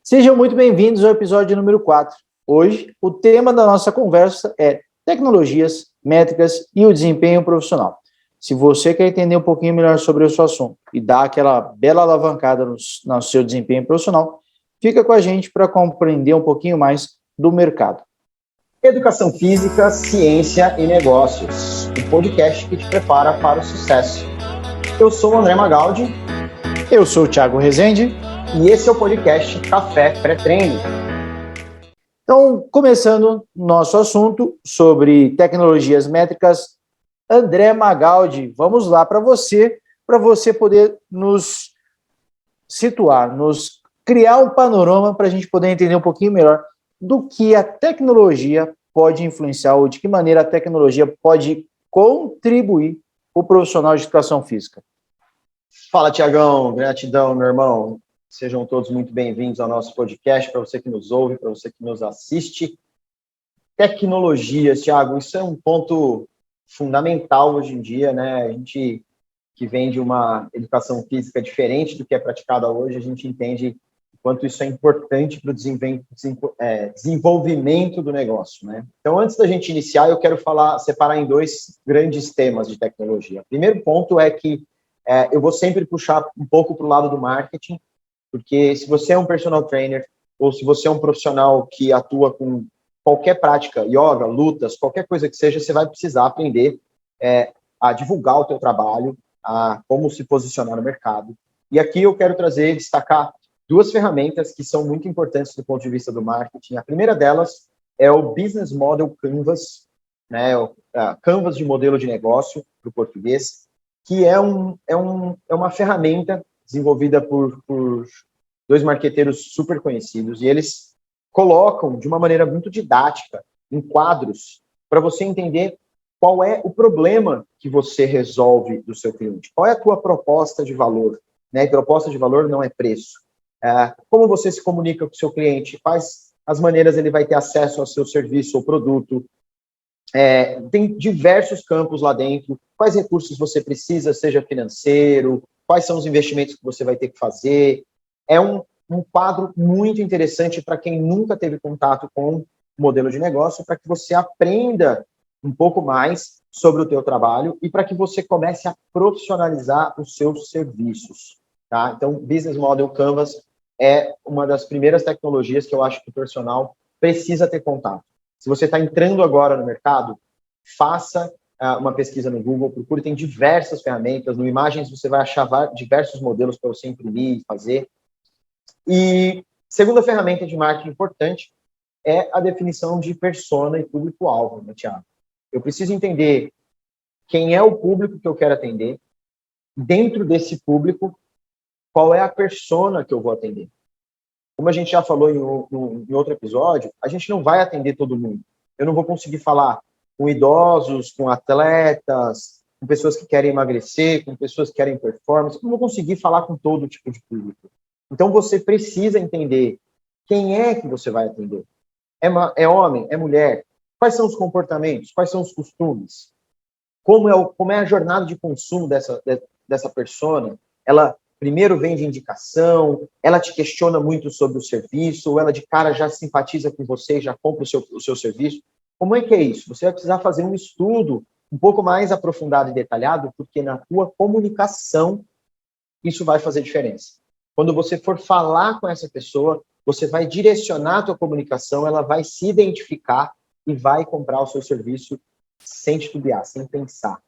Sejam muito bem-vindos ao episódio número 4. Hoje, o tema da nossa conversa é tecnologias, métricas e o desempenho profissional. Se você quer entender um pouquinho melhor sobre o seu assunto e dar aquela bela alavancada no seu desempenho profissional, fica com a gente para compreender um pouquinho mais do mercado. Educação Física, Ciência e Negócios, o podcast que te prepara para o sucesso. Eu sou o André Magaldi. Eu sou o Thiago Rezende. E esse é o podcast Café Pré-Treino. Então, começando nosso assunto sobre tecnologias métricas, André Magaldi, vamos lá para você poder nos situar, nos criar um panorama para a gente poder entender um pouquinho melhor do que a tecnologia pode influenciar ou de que maneira a tecnologia pode contribuir para o profissional de educação física. Fala, Tiagão, gratidão, meu irmão. Sejam todos muito bem-vindos ao nosso podcast, para você que nos ouve, para você que nos assiste. Tecnologias, Thiago, isso é um ponto fundamental hoje em dia, né? A gente que vem de uma educação física diferente do que é praticada hoje, a gente entende o quanto isso é importante para o desenvolvimento do negócio, né? Então, antes da gente iniciar, eu quero separar em dois grandes temas de tecnologia. O primeiro ponto é que eu vou sempre puxar um pouco para o lado do marketing, porque se você é um personal trainer ou se você é um profissional que atua com qualquer prática, yoga, lutas, qualquer coisa que seja, você vai precisar aprender a divulgar o teu trabalho, a como se posicionar no mercado. E aqui eu quero destacar duas ferramentas que são muito importantes do ponto de vista do marketing. A primeira delas é o Business Model Canvas, né, Canvas de modelo de negócio, para o português, que é uma ferramenta desenvolvida por dois marqueteiros super conhecidos, e eles colocam de uma maneira muito didática, em quadros, para você entender qual é o problema que você resolve do seu cliente, qual é a tua proposta de valor, né? E proposta de valor não é preço. Como você se comunica com o seu cliente, quais as maneiras ele vai ter acesso ao seu serviço ou produto. Tem diversos campos lá dentro, quais recursos você precisa, seja financeiro, quais são os investimentos que você vai ter que fazer. É um quadro muito interessante para quem nunca teve contato com o modelo de negócio, para que você aprenda um pouco mais sobre o teu trabalho e para que você comece a profissionalizar os seus serviços. Tá? Então, Business Model Canvas é uma das primeiras tecnologias que eu acho que o profissional precisa ter contato. Se você está entrando agora no mercado, faça uma pesquisa no Google, procure, tem diversas ferramentas. No Imagens você vai achar diversos modelos para você imprimir e fazer. E segunda ferramenta de marketing importante é a definição de persona e público-alvo, né, Thiago? Eu preciso entender quem é o público que eu quero atender, dentro desse público, qual é a persona que eu vou atender. Como a gente já falou em outro episódio, a gente não vai atender todo mundo. Eu não vou conseguir falar com idosos, com atletas, com pessoas que querem emagrecer, com pessoas que querem performance. Eu não vou conseguir falar com todo tipo de público. Então, você precisa entender quem é que você vai atender. É homem? É mulher? Quais são os comportamentos? Quais são os costumes? Como é a jornada de consumo dessa persona? Ela primeiro vem de indicação, ela te questiona muito sobre o serviço, ou ela de cara já simpatiza com você e já compra o seu serviço. Como é que é isso? Você vai precisar fazer um estudo um pouco mais aprofundado e detalhado, porque na tua comunicação isso vai fazer diferença. Quando você for falar com essa pessoa, você vai direcionar a tua comunicação, ela vai se identificar e vai comprar o seu serviço sem titubear, sem pensar.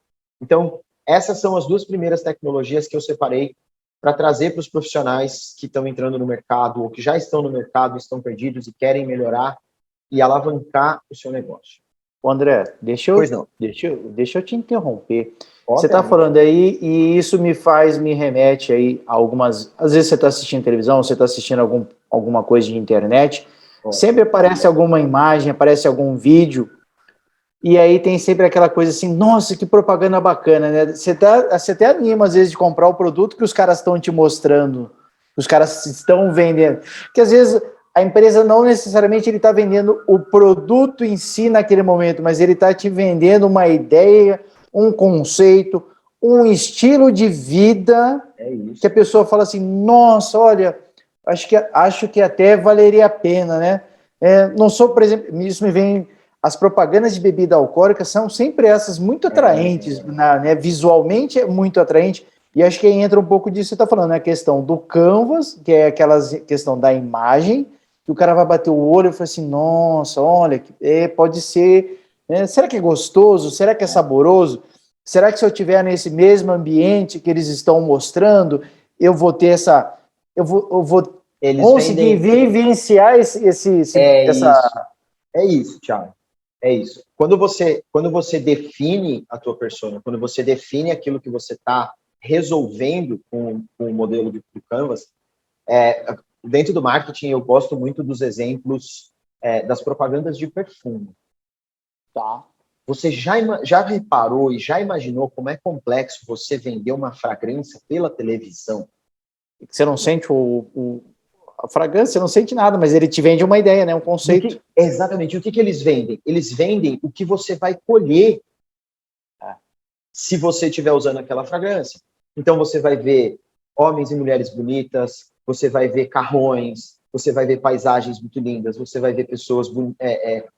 Então, essas são as duas primeiras tecnologias que eu separei para trazer para os profissionais que estão entrando no mercado ou que já estão no mercado, estão perdidos e querem melhorar e alavancar o seu negócio. Ô André, deixa eu te interromper. Você está falando aí e isso me remete aí a algumas... Às vezes você está assistindo televisão, você está assistindo alguma coisa de internet, sempre aparece alguma imagem, aparece algum vídeo, e aí tem sempre aquela coisa assim, nossa, que propaganda bacana, né? Você até anima, às vezes, de comprar o produto que os caras estão te mostrando, os caras estão vendendo. Porque, às vezes, a empresa não necessariamente ele está vendendo o produto em si naquele momento, mas ele está te vendendo uma ideia, um conceito, um estilo de vida que a pessoa fala assim, nossa, olha, Acho que até valeria a pena, né? Não sou, por exemplo, isso me vem... As propagandas de bebida alcoólica são sempre essas muito atraentes, né? Visualmente é muito atraente, e acho que aí entra um pouco disso que você está falando, né? A questão do canvas, que é aquela questão da imagem, que o cara vai bater o olho e fala assim, nossa, olha, pode ser... será que é gostoso? Será que é saboroso? Será que se eu estiver nesse mesmo ambiente que eles estão mostrando, eu vou ter essa... Eu vou conseguir vivenciar essa... É isso, Thiago. É isso. Quando você define a tua persona, quando você define aquilo que você está resolvendo com o modelo do Canvas, dentro do marketing eu gosto muito dos exemplos das propagandas de perfume. Tá. Você já reparou e já imaginou como é complexo você vender uma fragrância pela televisão? Você não sente a fragrância, você não sente nada, mas ele te vende uma ideia, né? Um conceito. Exatamente. O que eles vendem? Eles vendem o que você vai colher se você estiver usando aquela fragrância. Então, você vai ver homens e mulheres bonitas, você vai ver carrões, você vai ver paisagens muito lindas, você vai ver pessoas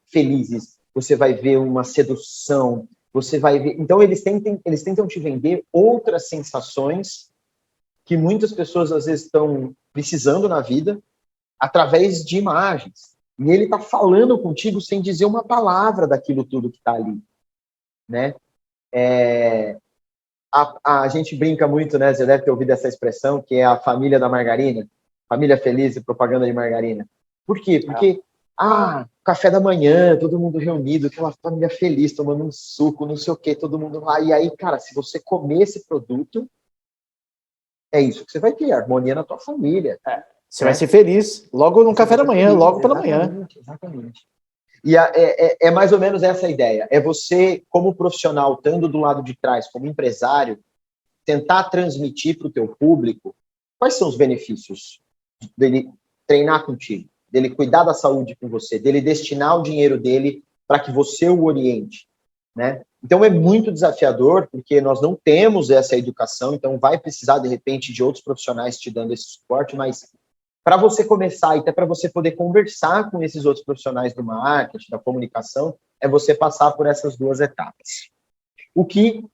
felizes, você vai ver uma sedução, você vai ver... Então, eles tentam te vender outras sensações que muitas pessoas, às vezes, estão precisando na vida, através de imagens. E ele está falando contigo sem dizer uma palavra daquilo tudo que está ali. Né? A gente brinca muito, né? Você deve ter ouvido essa expressão, que é a família da margarina, família feliz e propaganda de margarina. Por quê? Porque, café da manhã, todo mundo reunido, aquela família feliz, tomando um suco, não sei o quê, todo mundo lá. E aí, cara, se você comer esse produto, é isso que você vai ter, harmonia na tua família. Você vai ser feliz logo no café da manhã, logo pela manhã. Exatamente. E é mais ou menos essa a ideia. É você, como profissional, estando do lado de trás, como empresário, tentar transmitir para o teu público quais são os benefícios dele treinar contigo, dele cuidar da saúde com você, dele destinar o dinheiro dele para que você o oriente, né? Então, é muito desafiador, porque nós não temos essa educação, então vai precisar, de repente, de outros profissionais te dando esse suporte, mas para você começar e até para você poder conversar com esses outros profissionais do marketing, da comunicação, é você passar por essas duas etapas. O que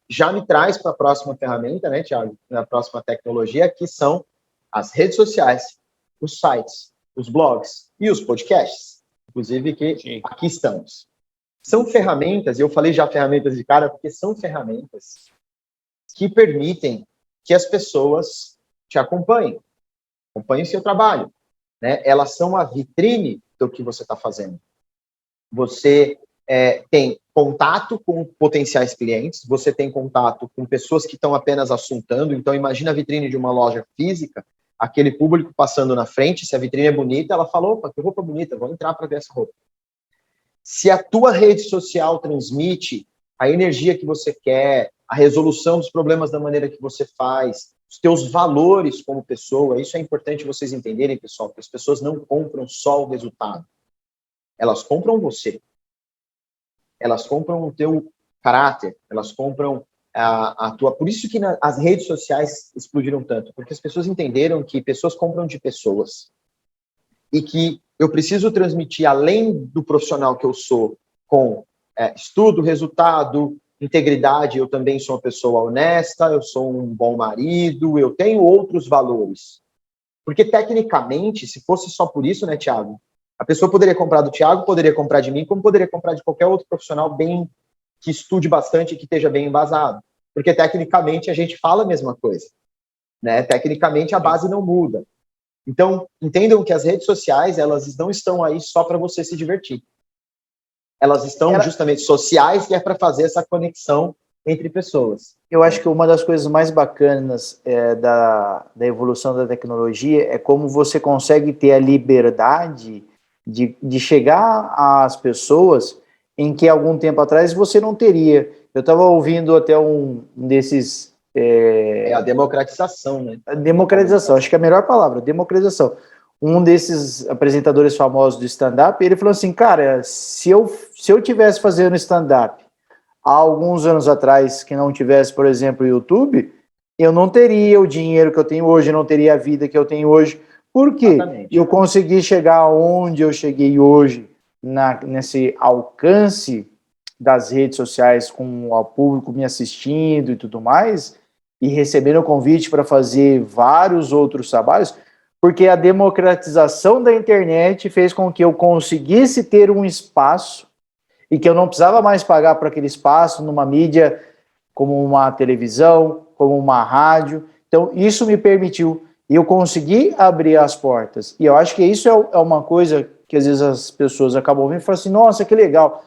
já me traz para a próxima ferramenta, né, Thiago? A próxima tecnologia, que são as redes sociais, os sites, os blogs e os podcasts. Inclusive, que aqui estamos. São ferramentas, eu falei já ferramentas de cara, porque são ferramentas que permitem que as pessoas te acompanhem o seu trabalho, né? Elas são a vitrine do que você está fazendo. Você tem contato com potenciais clientes, você tem contato com pessoas que estão apenas assuntando. Então, imagina a vitrine de uma loja física, aquele público passando na frente, se a vitrine é bonita, ela fala, opa, que roupa bonita, vou entrar para ver essa roupa. Se a tua rede social transmite a energia que você quer, a resolução dos problemas da maneira que você faz, os teus valores como pessoa, isso é importante vocês entenderem, pessoal, porque as pessoas não compram só o resultado. Elas compram você. Elas compram o teu caráter, elas compram a tua... Por isso que as redes sociais explodiram tanto, porque as pessoas entenderam que pessoas compram de pessoas. E que eu preciso transmitir, além do profissional que eu sou, com estudo, resultado, integridade, eu também sou uma pessoa honesta, eu sou um bom marido, eu tenho outros valores. Porque, tecnicamente, se fosse só por isso, né, Thiago? A pessoa poderia comprar do Thiago, poderia comprar de mim, como poderia comprar de qualquer outro profissional que estude bastante e que esteja bem embasado. Porque, tecnicamente, a gente fala a mesma coisa. Né? Tecnicamente, a base não muda. Então, entendam que as redes sociais, elas não estão aí só para você se divertir. Elas estão justamente sociais, que é para fazer essa conexão entre pessoas. Eu acho que uma das coisas mais bacanas da evolução da tecnologia é como você consegue ter a liberdade de chegar às pessoas em que algum tempo atrás você não teria. Eu estava ouvindo até um desses... a democratização, né? A democratização, acho que é a melhor palavra, democratização. Um desses apresentadores famosos do stand-up, ele falou assim, cara, se eu tivesse fazendo stand-up há alguns anos atrás, que não tivesse, por exemplo, o YouTube, eu não teria o dinheiro que eu tenho hoje, eu não teria a vida que eu tenho hoje. Por quê? Exatamente. Eu consegui chegar onde eu cheguei hoje, nesse alcance das redes sociais, com o público me assistindo e tudo mais, e recebendo o convite para fazer vários outros trabalhos, porque a democratização da internet fez com que eu conseguisse ter um espaço e que eu não precisava mais pagar por aquele espaço numa mídia como uma televisão, como uma rádio. Então, isso me permitiu, e eu consegui abrir as portas. E eu acho que isso é uma coisa que às vezes as pessoas acabam vendo e falam assim, nossa, que legal,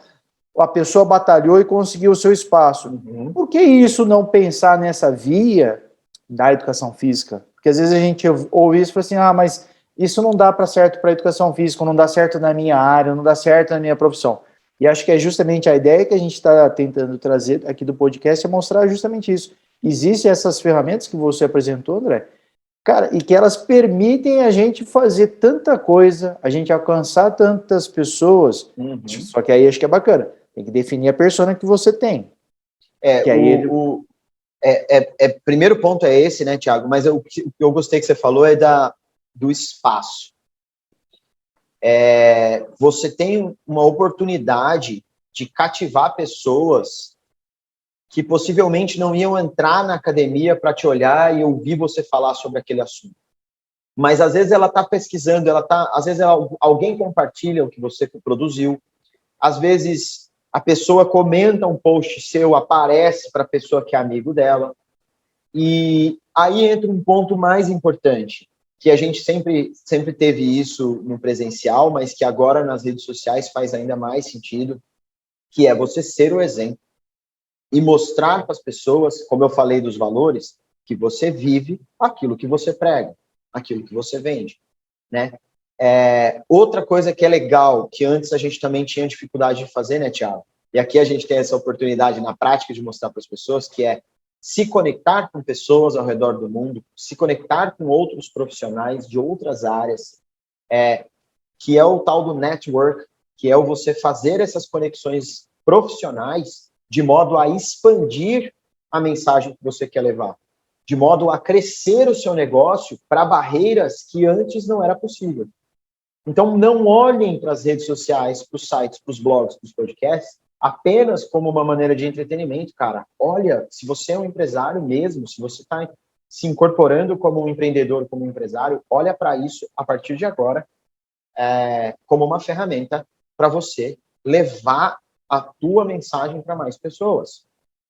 a pessoa batalhou e conseguiu o seu espaço. Uhum. Por que isso não pensar nessa via da educação física? Porque às vezes a gente ouve isso e fala assim, mas isso não dá para certo para a educação física, não dá certo na minha área, não dá certo na minha profissão. E acho que é justamente a ideia que a gente está tentando trazer aqui do podcast, é mostrar justamente isso. Existem essas ferramentas que você apresentou, André, cara, e que elas permitem a gente fazer tanta coisa, a gente alcançar tantas pessoas, só que aí acho que é bacana, tem que definir a persona que você tem. Primeiro ponto é esse, né, Thiago, mas o que eu gostei que você falou é do espaço. Você tem uma oportunidade de cativar pessoas que possivelmente não iam entrar na academia para te olhar e ouvir você falar sobre aquele assunto. Mas às vezes ela está pesquisando, às vezes alguém compartilha o que você produziu, às vezes a pessoa comenta um post seu, aparece para a pessoa que é amigo dela. E aí entra um ponto mais importante, que a gente sempre teve isso no presencial, mas que agora nas redes sociais faz ainda mais sentido, que é você ser o exemplo e mostrar para as pessoas, como eu falei dos valores, que você vive aquilo que você prega, aquilo que você vende, né? Outra coisa que é legal, que antes a gente também tinha dificuldade de fazer, né, Thiago? E aqui a gente tem essa oportunidade na prática de mostrar para as pessoas, que é se conectar com pessoas ao redor do mundo, se conectar com outros profissionais de outras áreas, que é o tal do network, que é o você fazer essas conexões profissionais de modo a expandir a mensagem que você quer levar, de modo a crescer o seu negócio para barreiras que antes não era possível. Então, não olhem para as redes sociais, para os sites, para os blogs, para os podcasts, apenas como uma maneira de entretenimento, cara. Olha, se você é um empresário mesmo, se você está se incorporando como um empreendedor, como um empresário, olha para isso, a partir de agora, como uma ferramenta para você levar a tua mensagem para mais pessoas.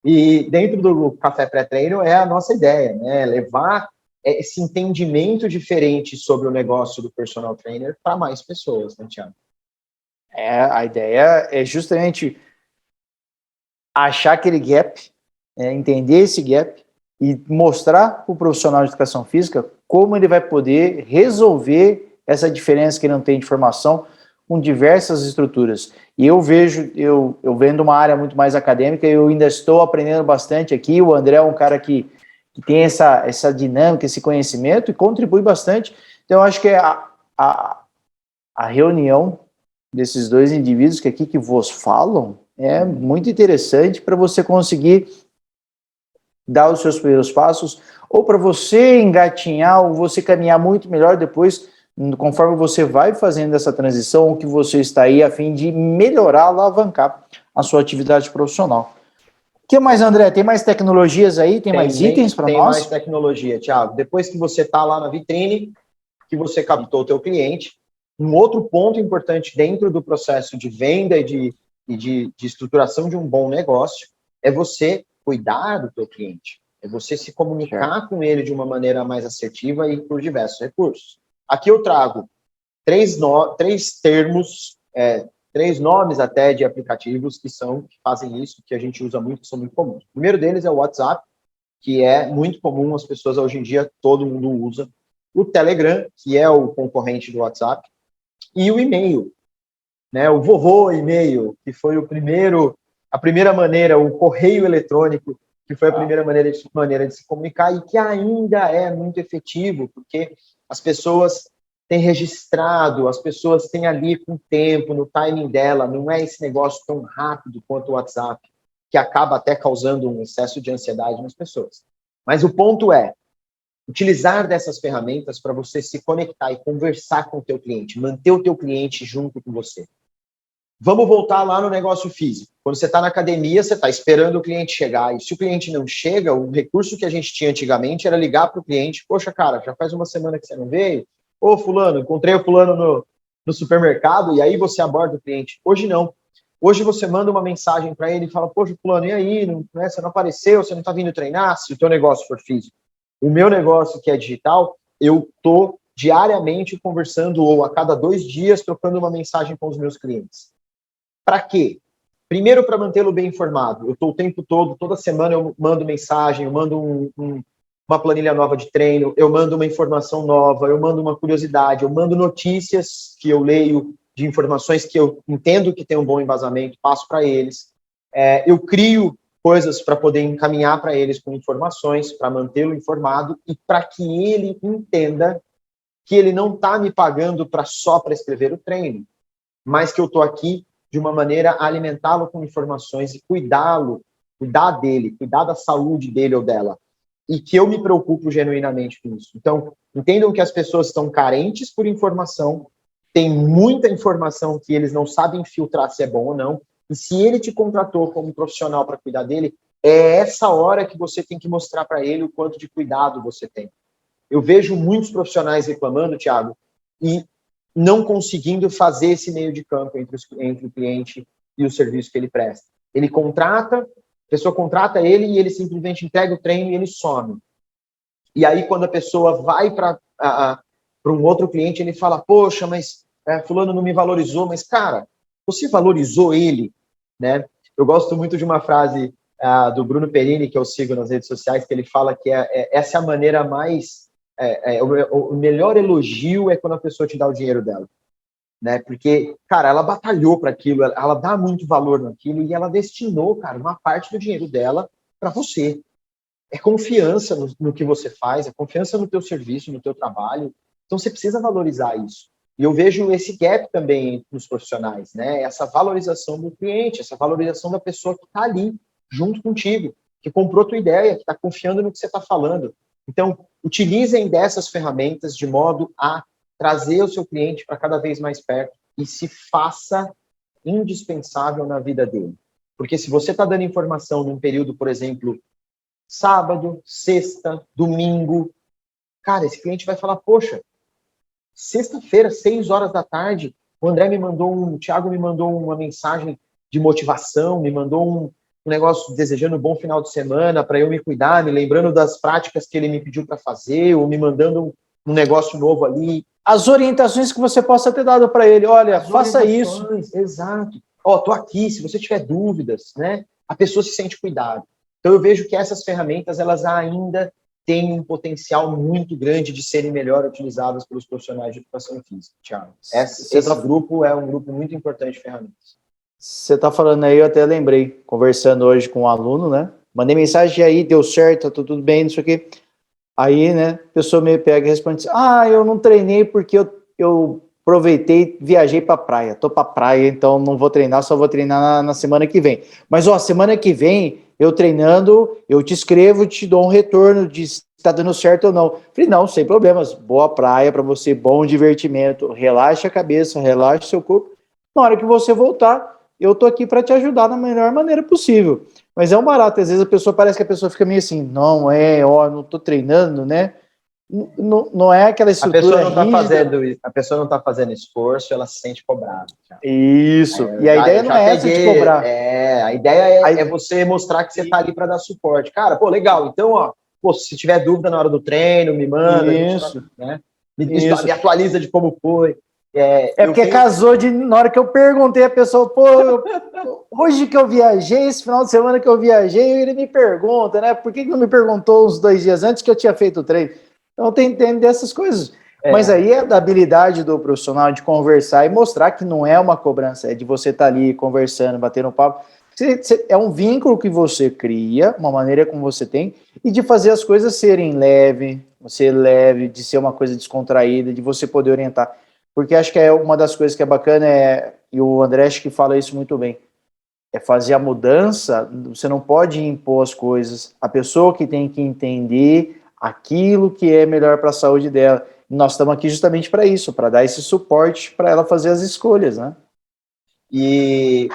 E dentro do Café Pré-Treino é a nossa ideia, né? Levar esse entendimento diferente sobre o negócio do personal trainer para mais pessoas, né, Thiago? A ideia é justamente achar aquele gap, entender esse gap e mostrar para o profissional de educação física como ele vai poder resolver essa diferença que ele não tem de formação com diversas estruturas. E eu vejo, eu venho de uma área muito mais acadêmica, eu ainda estou aprendendo bastante aqui, o André é um cara que tem essa dinâmica, esse conhecimento e contribui bastante. Então, eu acho que a reunião desses dois indivíduos que vos falam é muito interessante para você conseguir dar os seus primeiros passos ou para você engatinhar ou você caminhar muito melhor depois, conforme você vai fazendo essa transição, o que você está aí a fim de melhorar, alavancar a sua atividade profissional. O que mais, André? Tem mais tecnologias aí? Tem mais itens para nós? Tem mais tecnologia, Thiago. Depois que você está lá na vitrine, que você captou o teu cliente, um outro ponto importante dentro do processo de venda e de estruturação de um bom negócio é você cuidar do teu cliente, é você se comunicar com ele de uma maneira mais assertiva e por diversos recursos. Aqui eu trago três termos, três nomes até de aplicativos que fazem isso, que a gente usa muito, que são muito comuns. O primeiro deles é o WhatsApp, que é muito comum, as pessoas hoje em dia, todo mundo usa. O Telegram, que é o concorrente do WhatsApp, e o e-mail, né? O vovô e-mail, que foi a primeira maneira, o correio eletrônico, que foi a primeira maneira de se comunicar e que ainda é muito efetivo, porque as pessoas têm registrado, as pessoas têm ali com o tempo, no timing dela, não é esse negócio tão rápido quanto o WhatsApp, que acaba até causando um excesso de ansiedade nas pessoas. Mas o ponto é, utilizar dessas ferramentas para você se conectar e conversar com o teu cliente, manter o teu cliente junto com você. Vamos voltar lá no negócio físico. Quando você está na academia, você está esperando o cliente chegar. E se o cliente não chega, o recurso que a gente tinha antigamente era ligar para o cliente. Poxa, cara, já faz uma semana que você não veio. Ô, fulano, encontrei o fulano no supermercado. E aí você aborda o cliente. Hoje não. Hoje você manda uma mensagem para ele e fala, poxa, fulano, e aí? Não, né, você não apareceu, você não está vindo treinar? Se o teu negócio for físico. O meu negócio, que é digital, eu estou diariamente conversando ou a cada 2 dias trocando uma mensagem com os meus clientes. Para quê? Primeiro, para mantê-lo bem informado. Eu estou o tempo todo, toda semana eu mando mensagem, eu mando uma planilha nova de treino, eu mando uma informação nova, eu mando uma curiosidade, eu mando notícias que eu leio de informações que eu entendo que tem um bom embasamento, passo para eles. Eu crio coisas para poder encaminhar para eles com informações, para mantê-lo informado e para que ele entenda que ele não está me pagando só para escrever o treino, mas que eu estou aqui de uma maneira a alimentá-lo com informações e cuidar dele, cuidar da saúde dele ou dela. E que eu me preocupo genuinamente com isso. Então, entendam que as pessoas estão carentes por informação, tem muita informação que eles não sabem filtrar se é bom ou não, e se ele te contratou como profissional para cuidar dele, é essa hora que você tem que mostrar para ele o quanto de cuidado você tem. Eu vejo muitos profissionais reclamando, Thiago, e não conseguindo fazer esse meio de campo entre o cliente e o serviço que ele presta. Ele contrata, a pessoa contrata ele e ele simplesmente entrega o treino e ele some. E aí, quando a pessoa vai para um outro cliente, ele fala, poxa, mas fulano não me valorizou, mas, cara, você valorizou ele, né? Eu gosto muito de uma frase do Bruno Perini, que eu sigo nas redes sociais, que ele fala que essa é a maneira mais... o melhor elogio é quando a pessoa te dá o dinheiro dela, né? Porque, cara, ela batalhou para aquilo, ela dá muito valor naquilo e ela destinou, cara, uma parte do dinheiro dela para você. É confiança no que você faz, é confiança no teu serviço, no teu trabalho. Então, você precisa valorizar isso. E eu vejo esse gap também nos profissionais, né? Essa valorização do cliente, essa valorização da pessoa que está ali, junto contigo, que comprou tua ideia, que está confiando no que você está falando. Então, utilizem dessas ferramentas de modo a trazer o seu cliente para cada vez mais perto e se faça indispensável na vida dele. Porque se você está dando informação num período, por exemplo, sábado, sexta, domingo, cara, esse cliente vai falar, poxa, sexta-feira, 6 horas da tarde, o Thiago me mandou uma mensagem de motivação, me mandou um negócio desejando um bom final de semana para eu me cuidar, me lembrando das práticas que ele me pediu para fazer, ou me mandando um negócio novo ali. As orientações que você possa ter dado para ele, olha, faça isso. Exato. Tô aqui, se você tiver dúvidas, né? A pessoa se sente cuidada. Então eu vejo que essas ferramentas, elas ainda têm um potencial muito grande de serem melhor utilizadas pelos profissionais de educação física, Thiago. Esse grupo é um grupo muito importante de ferramentas. Você está falando aí, eu até lembrei, conversando hoje com um aluno, né? Mandei mensagem aí, deu certo, tá tudo bem, não sei o quê. Aí, né, a pessoa me pega e responde assim, eu não treinei porque eu aproveitei, viajei para praia. Tô para praia, então não vou treinar, só vou treinar na semana que vem. Mas, semana que vem, eu treinando, eu te escrevo, te dou um retorno de se tá dando certo ou não. Falei, não, sem problemas. Boa praia para você, bom divertimento. Relaxa a cabeça, relaxa o seu corpo. Na hora que você voltar, eu tô aqui para te ajudar da melhor maneira possível. Mas é um barato, às vezes parece que a pessoa fica meio assim, não não tô treinando, né? Não é aquela estrutura a pessoa não está fazendo esforço, ela se sente cobrada. Isso, e a ideia não é essa de cobrar. A ideia é você mostrar que você está ali para dar suporte. Cara, legal, então, se tiver dúvida na hora do treino, me manda, isso. Né? Me atualiza de como foi. Porque casou na hora que eu perguntei, a pessoa, hoje que eu viajei, esse final de semana que eu viajei, ele me pergunta, né? Por que não me perguntou uns 2 dias antes que eu tinha feito o treino? Então tem dessas coisas. Mas aí é da habilidade do profissional de conversar e mostrar que não é uma cobrança, é de você estar ali conversando, batendo um papo. É um vínculo que você cria, uma maneira como você tem, e de fazer as coisas serem leve, de ser uma coisa descontraída, de você poder orientar. Porque acho que é uma das coisas que é bacana, e o André acho que fala isso muito bem, é fazer a mudança, você não pode impor as coisas. A pessoa que tem que entender aquilo que é melhor para a saúde dela. Nós estamos aqui justamente para isso, para dar esse suporte para ela fazer as escolhas, né? E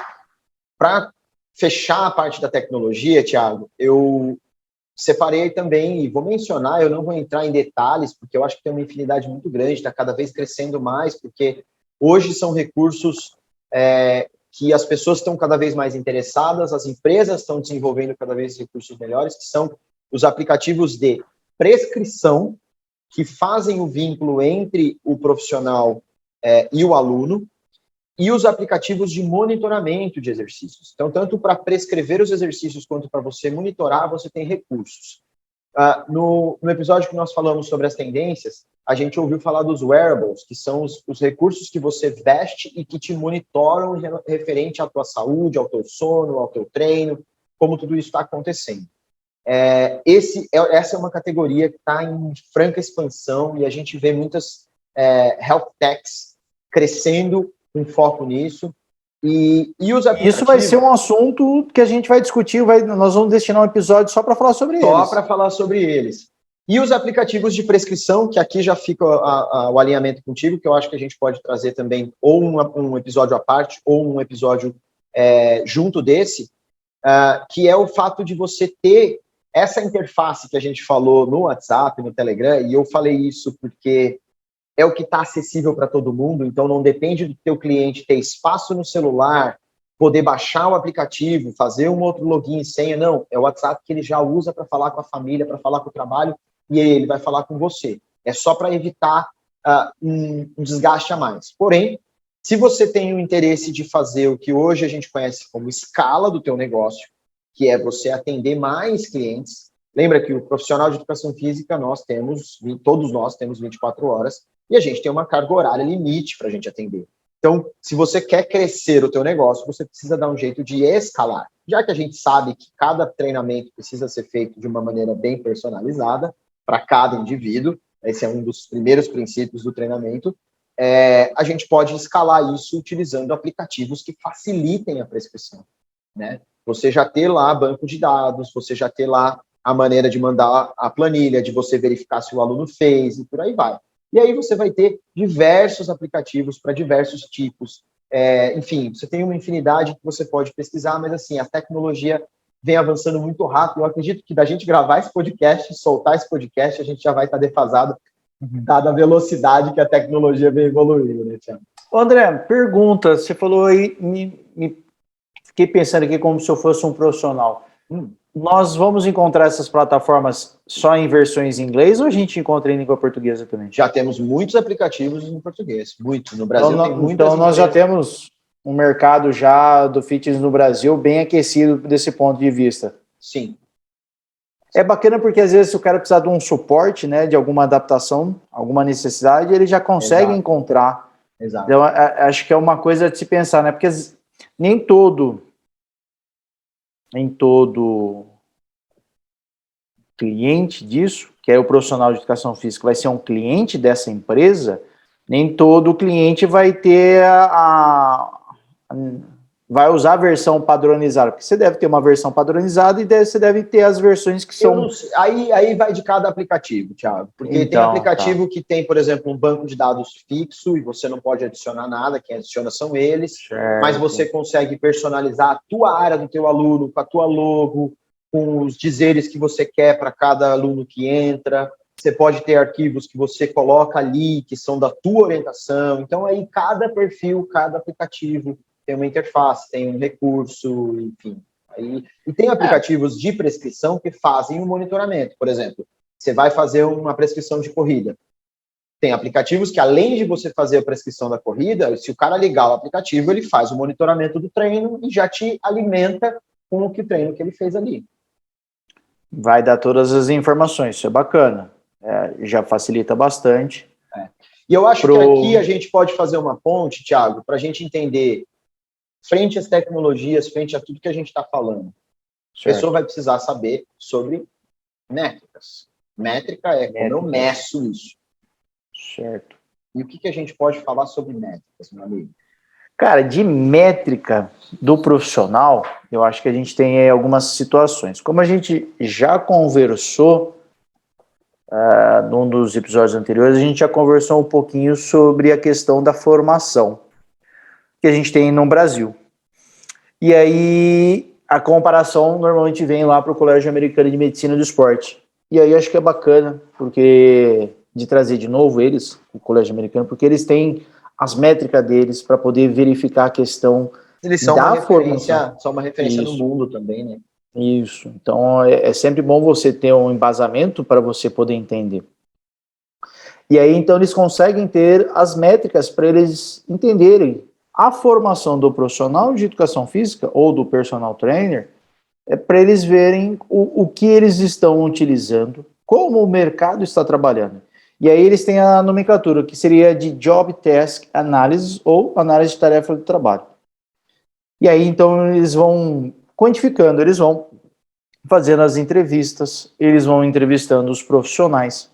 para fechar a parte da tecnologia, Thiago, eu separei também, e vou mencionar, eu não vou entrar em detalhes, porque eu acho que tem uma infinidade muito grande, está cada vez crescendo mais, porque hoje são recursos que as pessoas estão cada vez mais interessadas, as empresas estão desenvolvendo cada vez recursos melhores, que são os aplicativos de prescrição, que fazem o vínculo entre o profissional e o aluno, e os aplicativos de monitoramento de exercícios. Então, tanto para prescrever os exercícios quanto para você monitorar, você tem recursos. No episódio que nós falamos sobre as tendências, a gente ouviu falar dos wearables, que são os recursos que você veste e que te monitoram referente à tua saúde, ao teu sono, ao teu treino, como tudo isso está acontecendo. Essa é uma categoria que está em franca expansão e a gente vê muitas health techs crescendo com foco nisso. E os aplicativos... Isso vai ser um assunto que a gente vai discutir, nós vamos destinar um episódio só para falar sobre eles. Só para falar sobre eles. E os aplicativos de prescrição, que aqui já fica o alinhamento contigo, que eu acho que a gente pode trazer também ou um episódio à parte ou um episódio junto desse, que é o fato de você ter essa interface que a gente falou no WhatsApp, no Telegram, e eu falei isso porque é o que está acessível para todo mundo, então não depende do teu cliente ter espaço no celular, poder baixar o aplicativo, fazer um outro login e senha, não, é o WhatsApp que ele já usa para falar com a família, para falar com o trabalho, e aí ele vai falar com você. É só para evitar um desgaste a mais. Porém, se você tem o interesse de fazer o que hoje a gente conhece como escala do teu negócio, que é você atender mais clientes, lembra que o profissional de educação física, todos nós temos 24 horas, e a gente tem uma carga horária limite para a gente atender. Então, se você quer crescer o teu negócio, você precisa dar um jeito de escalar. Já que a gente sabe que cada treinamento precisa ser feito de uma maneira bem personalizada para cada indivíduo, esse é um dos primeiros princípios do treinamento, a gente pode escalar isso utilizando aplicativos que facilitem a prescrição, né? Você já ter lá banco de dados, você já ter lá a maneira de mandar a planilha, de você verificar se o aluno fez e por aí vai. E aí você vai ter diversos aplicativos para diversos tipos. Enfim, você tem uma infinidade que você pode pesquisar, mas assim, a tecnologia vem avançando muito rápido. Eu acredito que da gente gravar esse podcast, soltar esse podcast, a gente já vai estar defasado, dada a velocidade que a tecnologia vem evoluindo, né, Thiago? André, pergunta, você falou aí, fiquei pensando aqui como se eu fosse um profissional. Nós vamos encontrar essas plataformas só em versões em inglês ou a gente encontra em língua portuguesa também? Já temos muitos aplicativos em português, muito. No Brasil tem muitas. Então nós já temos um mercado já do fitness no Brasil bem aquecido desse ponto de vista. Sim. É bacana porque às vezes se o cara precisar de um suporte, né, de alguma adaptação, alguma necessidade, ele já consegue encontrar. Exato. Então acho que é uma coisa de se pensar, né? Porque nem todo cliente disso, que é o profissional de educação física, vai ser um cliente dessa empresa, nem todo cliente vai ter vai usar a versão padronizada, porque você deve ter uma versão padronizada e você deve ter as versões que são... Aí vai de cada aplicativo, Thiago, porque então, tem aplicativo que tem, por exemplo, um banco de dados fixo e você não pode adicionar nada, quem adiciona são eles, certo. Mas você consegue personalizar a tua área do teu aluno, com a tua logo, com os dizeres que você quer para cada aluno que entra. Você pode ter arquivos que você coloca ali, que são da tua orientação. Então, aí cada perfil, cada aplicativo tem uma interface, tem um recurso, enfim. E tem aplicativos de prescrição que fazem o monitoramento. Por exemplo, você vai fazer uma prescrição de corrida. Tem aplicativos que, além de você fazer a prescrição da corrida, se o cara ligar o aplicativo, ele faz o monitoramento do treino e já te alimenta com o treino que ele fez ali. Vai dar todas as informações, isso é bacana. Já facilita bastante. E eu acho que aqui a gente pode fazer uma ponte, Thiago, para a gente entender, frente às tecnologias, frente a tudo que a gente está falando, certo. A pessoa vai precisar saber sobre métricas. Métrica é como eu meço isso. Certo. E o que a gente pode falar sobre métricas, meu amigo? Cara, de métrica do profissional, eu acho que a gente tem aí algumas situações. Como a gente já conversou num dos episódios anteriores, a gente já conversou um pouquinho sobre a questão da formação que a gente tem no Brasil. E aí a comparação normalmente vem lá para o Colégio Americano de Medicina do Esporte. E aí acho que é bacana, porque de trazer de novo eles, o Colégio Americano, porque eles têm as métricas deles para poder verificar a questão eles são da formação. São uma referência no mundo também, né? Isso. Então é sempre bom você ter um embasamento para você poder entender. E aí então eles conseguem ter as métricas para eles entenderem a formação do profissional de educação física ou do personal trainer, para eles verem o que eles estão utilizando, como o mercado está trabalhando. E aí eles têm a nomenclatura, que seria de Job Task Analysis ou análise de tarefa do trabalho. E aí então eles vão quantificando, eles vão fazendo as entrevistas, eles vão entrevistando os profissionais,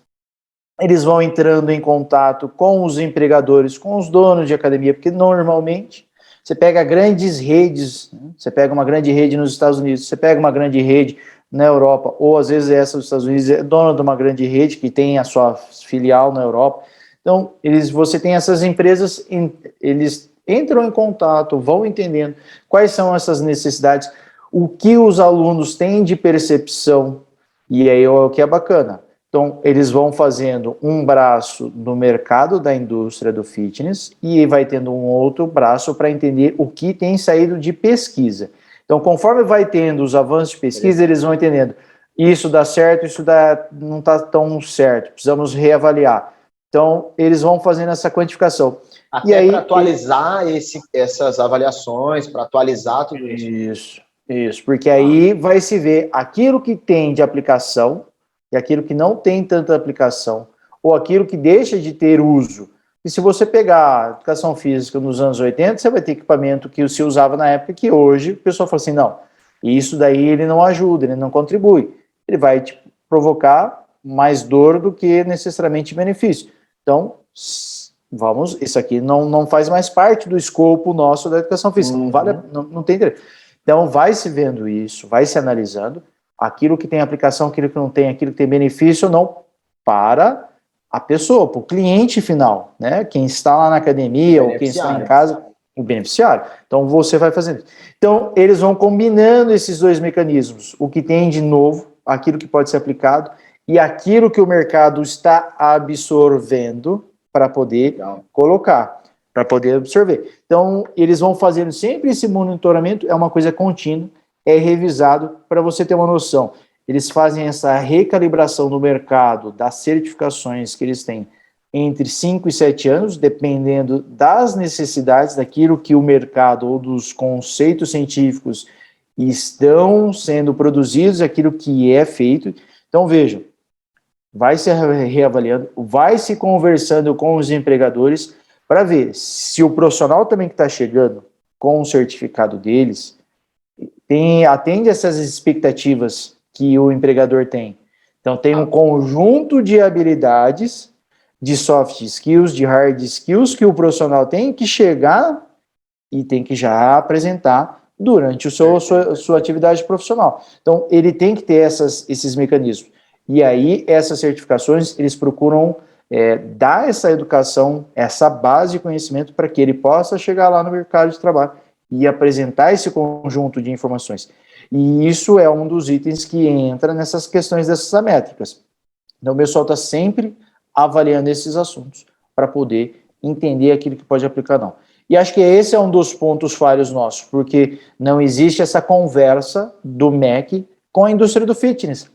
eles vão entrando em contato com os empregadores, com os donos de academia, porque normalmente você pega grandes redes, né? Você pega uma grande rede nos Estados Unidos, você pega uma grande rede na Europa, ou às vezes essa dos Estados Unidos é dona de uma grande rede que tem a sua filial na Europa. Então, você tem essas empresas, eles entram em contato, vão entendendo quais são essas necessidades, o que os alunos têm de percepção, e aí é o que é bacana. Então, eles vão fazendo um braço no mercado da indústria do fitness e vai tendo um outro braço para entender o que tem saído de pesquisa. Então, conforme vai tendo os avanços de pesquisa, eles vão entendendo isso dá certo, não está tão certo, precisamos reavaliar. Então, eles vão fazendo essa quantificação. Até para atualizar essas avaliações, para atualizar tudo isso. Isso, porque aí vai se ver aquilo que tem de aplicação e aquilo que não tem tanta aplicação, ou aquilo que deixa de ter uso. E se você pegar a educação física nos anos 80, você vai ter equipamento que se usava na época, que hoje o pessoal fala assim, não, isso daí ele não ajuda, ele não contribui. Ele vai te provocar mais dor do que necessariamente benefício. Então, isso aqui não faz mais parte do escopo nosso da educação física, não tem interesse. Então, vai se vendo isso, vai se analisando, aquilo que tem aplicação, aquilo que não tem, aquilo que tem benefício ou não, para a pessoa, para o cliente final, né? Quem está lá na academia ou quem está em casa, o beneficiário. Então, você vai fazendo. Então, eles vão combinando esses dois mecanismos, o que tem de novo, aquilo que pode ser aplicado e aquilo que o mercado está absorvendo para poder colocar, para poder absorver. Então, eles vão fazendo sempre esse monitoramento, é uma coisa contínua, é revisado para você ter uma noção. Eles fazem essa recalibração no mercado das certificações que eles têm entre 5 e 7 anos, dependendo das necessidades, daquilo que o mercado ou dos conceitos científicos estão sendo produzidos, aquilo que é feito. Então, vejam, vai se reavaliando, vai se conversando com os empregadores para ver se o profissional também que está chegando com o certificado deles atende essas expectativas que o empregador tem. Então, tem um conjunto de habilidades, de soft skills, de hard skills que o profissional tem que chegar e tem que já apresentar durante sua atividade profissional. Então, ele tem que ter esses mecanismos. E aí, essas certificações, eles procuram dar essa educação, essa base de conhecimento para que ele possa chegar lá no mercado de trabalho e apresentar esse conjunto de informações. E isso é um dos itens que entra nessas questões dessas métricas. Então, o pessoal está sempre avaliando esses assuntos para poder entender aquilo que pode aplicar, não. E acho que esse é um dos pontos falhos nossos, porque não existe essa conversa do MEC com a indústria do fitness.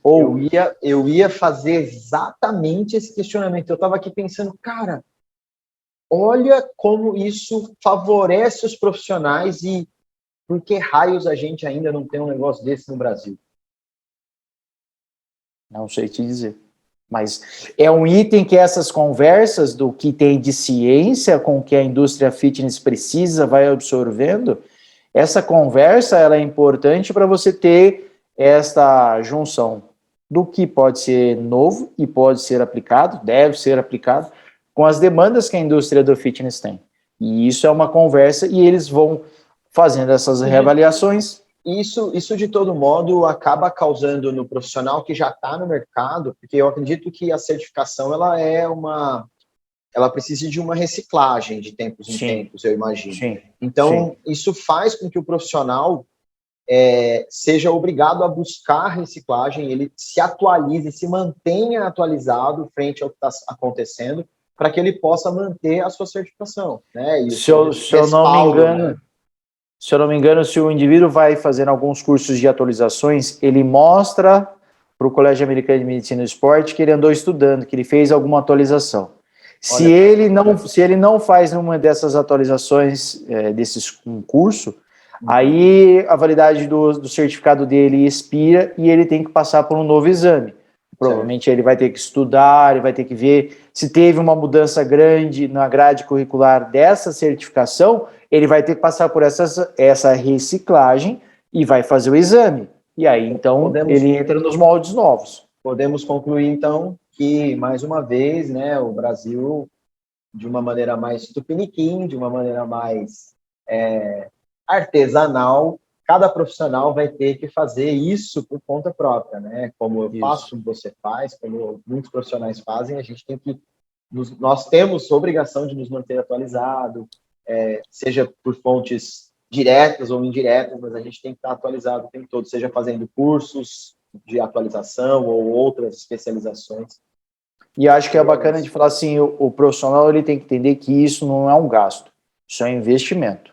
Eu ia fazer exatamente esse questionamento. Eu estava aqui pensando, cara, olha como isso favorece os profissionais e por que raios a gente ainda não tem um negócio desse no Brasil? Não sei te dizer. Mas é um item que essas conversas do que tem de ciência com o que a indústria fitness precisa, vai absorvendo. Essa conversa ela é importante para você ter esta junção do que pode ser novo e pode ser aplicado, deve ser aplicado, com as demandas que a indústria do fitness tem. E isso é uma conversa e eles vão fazendo essas reavaliações. Isso, de todo modo, acaba causando no profissional que já está no mercado, porque eu acredito que a certificação ela precisa de uma reciclagem de tempos em tempos, eu imagino. Sim, então, isso faz com que o profissional seja obrigado a buscar reciclagem, ele se atualize, se mantenha atualizado frente ao que está acontecendo, para que ele possa manter a sua certificação, né? E se eu não me engano, né? Se eu não me engano, se o indivíduo vai fazendo alguns cursos de atualizações, ele mostra para o Colégio Americano de Medicina e Esporte que ele andou estudando, que ele fez alguma atualização. Se ele não faz uma dessas atualizações desses curso, aí a validade do certificado dele expira e ele tem que passar por um novo exame. Provavelmente ele vai ter que estudar, ele vai ter que ver se teve uma mudança grande na grade curricular dessa certificação, ele vai ter que passar por essa reciclagem e vai fazer o exame. E aí, então, ele entra nos moldes novos. Podemos concluir, então, que, mais uma vez, né, o Brasil, de uma maneira mais tupiniquim, de uma maneira mais artesanal, cada profissional vai ter que fazer isso por conta própria, né? Como eu faço, como você faz, como muitos profissionais fazem, a gente tem que... Nós temos a obrigação de nos manter atualizado, seja por fontes diretas ou indiretas, mas a gente tem que estar atualizado o tempo todo, seja fazendo cursos de atualização ou outras especializações. E acho que é bacana de falar assim, o profissional ele tem que entender que isso não é um gasto, isso é um investimento.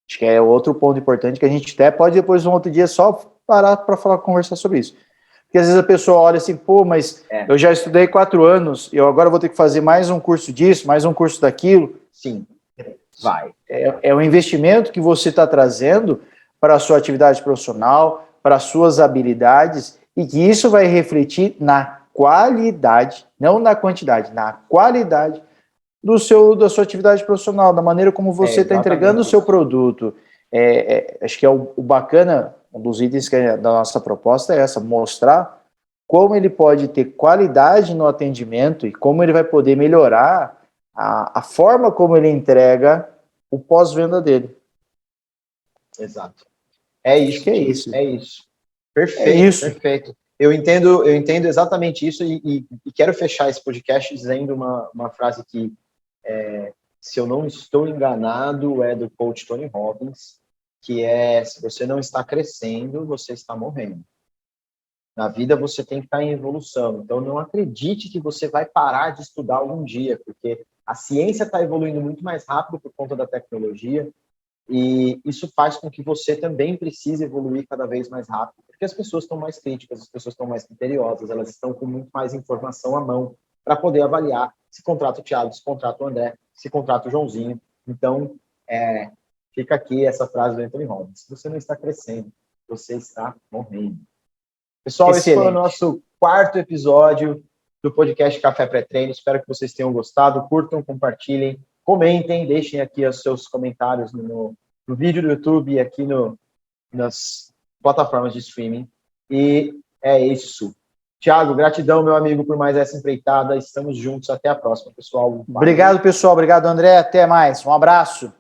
Acho que é outro ponto importante que a gente até pode depois, um outro dia, só parar para conversar sobre isso. Porque às vezes a pessoa olha assim, pô, mas eu já estudei 4 anos, eu agora vou ter que fazer mais um curso disso, mais um curso daquilo. Sim, vai. É um investimento que você está trazendo para a sua atividade profissional, para as suas habilidades, e que isso vai refletir na qualidade, não na quantidade, na qualidade da sua atividade profissional, da maneira como você está entregando o seu produto. Acho que o bacana, um dos itens da nossa proposta é essa, mostrar como ele pode ter qualidade no atendimento e como ele vai poder melhorar a forma como ele entrega o pós-venda dele. Exato. É isso. Acho que é isso. É isso. Perfeito, perfeito. Eu entendo exatamente isso e quero fechar esse podcast dizendo uma frase que, se eu não estou enganado, é do coach Tony Robbins, que é: se você não está crescendo, você está morrendo. Na vida você tem que estar em evolução. Então não acredite que você vai parar de estudar algum dia, porque a ciência está evoluindo muito mais rápido por conta da tecnologia e isso faz com que você também precise evoluir cada vez mais rápido, porque as pessoas estão mais críticas, as pessoas estão mais criteriosas, elas estão com muito mais informação à mão para poder avaliar se contrata o Thiago, se contrata o André, se contrata o Joãozinho. Então, fica aqui essa frase do Anthony Robbins: se você não está crescendo, você está morrendo. Pessoal, Excelente. Esse foi o nosso 4º episódio do podcast Café Pré-Treino. Espero que vocês tenham gostado. Curtam, compartilhem, comentem, deixem aqui os seus comentários no vídeo do YouTube e aqui nas plataformas de streaming. E é isso. Thiago, gratidão, meu amigo, por mais essa empreitada. Estamos juntos. Até a próxima, pessoal. Obrigado, pessoal. Obrigado, André. Até mais. Um abraço.